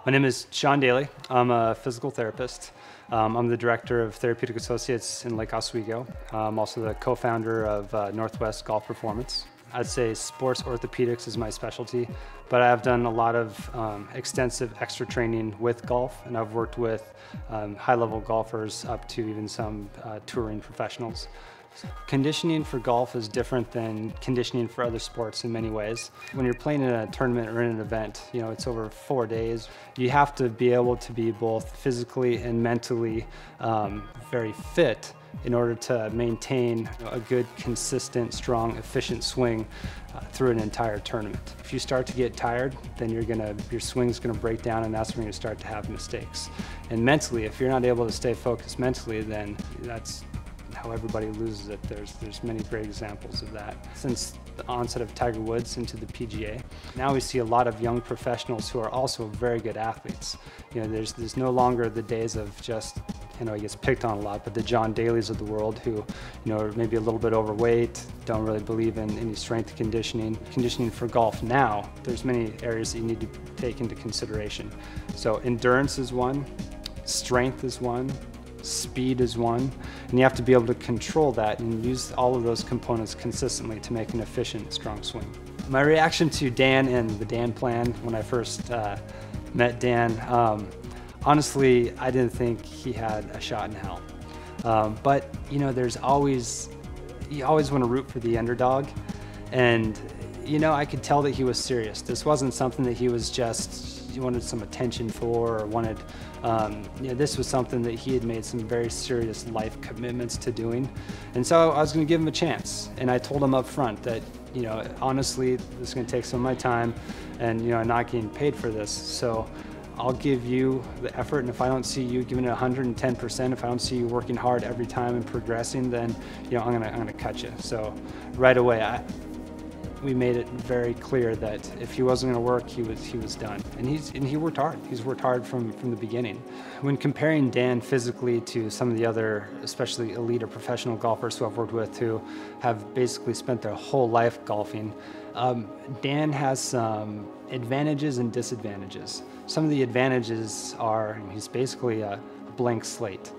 My name is Shawn Dailey. I'm a physical therapist. I'm the director of Therapeutic Associates in Lake Oswego. I'm also the co-founder of Northwest Golf Performance. I'd say sports orthopedics is my specialty, but I've done a lot of extensive extra training with golf, and I've worked with high-level golfers up to even some touring professionals. Conditioning for golf is different than conditioning for other sports in many ways. When you're playing in a tournament or in an event, it's over 4 days. You have to be able to be both physically and mentally very fit in order to maintain a good, consistent, strong, efficient swing through an entire tournament. If you start to get tired, then your swing's gonna break down, and that's when you start to have mistakes. And mentally, if you're not able to stay focused mentally, then that's how everybody loses it. There's many great examples of that. Since the onset of Tiger Woods into the PGA, now we see a lot of young professionals who are also very good athletes. There's no longer the days of just, he gets picked on a lot, but the Shawn Daileys of the world who, are maybe a little bit overweight, don't really believe in any strength conditioning. Conditioning for golf now, there's many areas that you need to take into consideration. So endurance is one, strength is one, speed is one, and you have to be able to control that and use all of those components consistently to make an efficient, strong swing. My reaction to Dan and the Dan plan when I first met Dan, honestly, I didn't think he had a shot in hell. But there's always, you always want to root for the underdog, and I could tell that he was serious. This wasn't something that he wanted some attention for or wanted. This was something that he had made some very serious life commitments to doing, and so I was going to give him a chance. And I told him up front that honestly, this is going to take some of my time, and I'm not getting paid for this. So I'll give you the effort, and if I don't see you giving it 110%, if I don't see you working hard every time and progressing, then I'm gonna cut you. So right away, we made it very clear that if he wasn't going to work, he was done. And he worked hard. He's worked hard from the beginning. When comparing Dan physically to some of the other, especially elite or professional golfers who I've worked with who have basically spent their whole life golfing, Dan has some advantages and disadvantages. Some of the advantages are he's basically a blank slate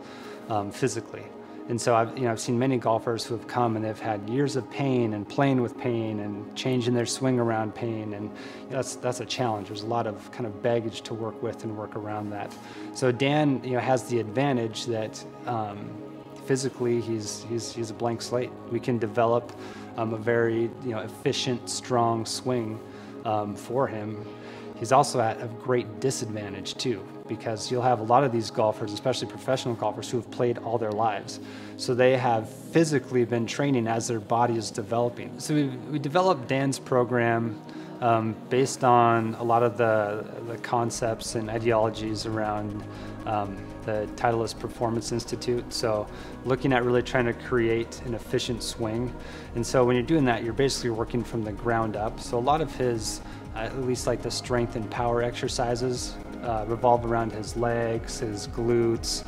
physically. And so I've seen many golfers who have come and they've had years of pain and playing with pain and changing their swing around pain, and that's a challenge. There's a lot of kind of baggage to work with and work around that. So Dan has the advantage that physically he's a blank slate. We can develop a very efficient, strong swing for him. He's also at a great disadvantage too, because you'll have a lot of these golfers, especially professional golfers, who have played all their lives. So they have physically been training as their body is developing. So we developed Dan's program based on a lot of the concepts and ideologies around the Titleist Performance Institute. So looking at really trying to create an efficient swing. And so when you're doing that, you're basically working from the ground up. So a lot of his, at least like the strength and power exercises, revolve around his legs, his glutes,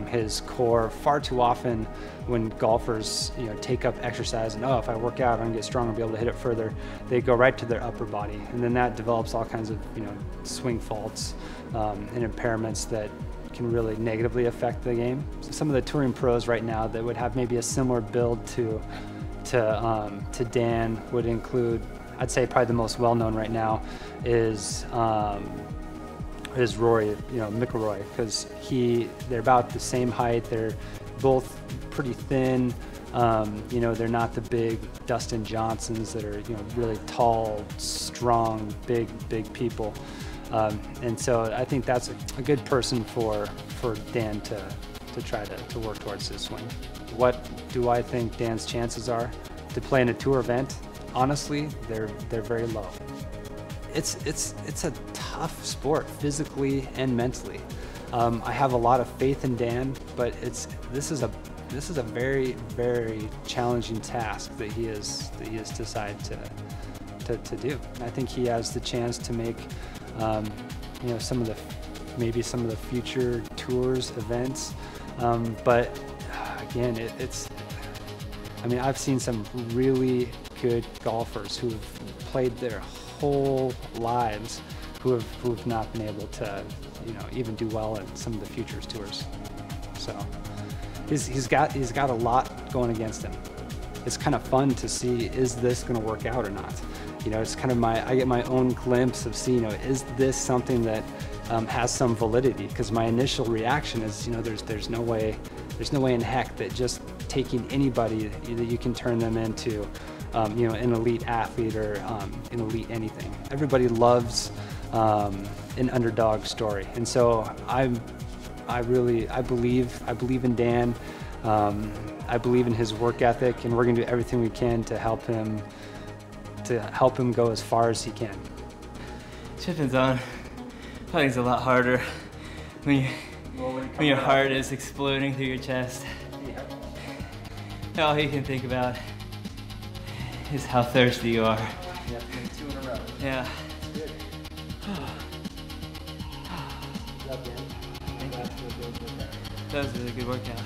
his core. Far too often when golfers take up exercise and if I work out, I'm gonna get stronger and be able to hit it further, they go right to their upper body, and then that develops all kinds of swing faults and impairments that can really negatively affect the game. So some of the touring pros right now that would have maybe a similar build to Dan would include, I'd say probably the most well-known right now is Rory, McIlroy, because they're about the same height. They're both pretty thin. They're not the big Dustin Johnsons that are really tall, strong, big people. And so I think that's a good person for Dan to try to work towards his swing. What do I think Dan's chances are to play in a tour event? Honestly, they're very low. It's a tough sport physically and mentally. I have a lot of faith in Dan, but this is a very, very challenging task that he has decided to do. I think he has the chance to make maybe some of the future tours events, but again, I've seen some really good golfers who've played their whole lives who have not been able to, you know, even do well in some of the Futures tours. So he's got a lot going against him. It's kind of fun to see, is this going to work out or not? You know, it's kind of I get my own glimpse of seeing, you know, is this something that has some validity? Because my initial reaction is, you know, there's no way in heck that just taking anybody that you can turn them into, you know, an elite athlete or an elite anything. Everybody loves an underdog story, and so I believe in Dan. I believe in his work ethic, and we're going to do everything we can to help him go as far as he can. Shipping's on. Fighting's a lot harder when your heart is exploding through your chest. All you can think about is how thirsty you are. Yeah, 2 in a row. Yeah. Good. Good job, Dan. That was a really good workout.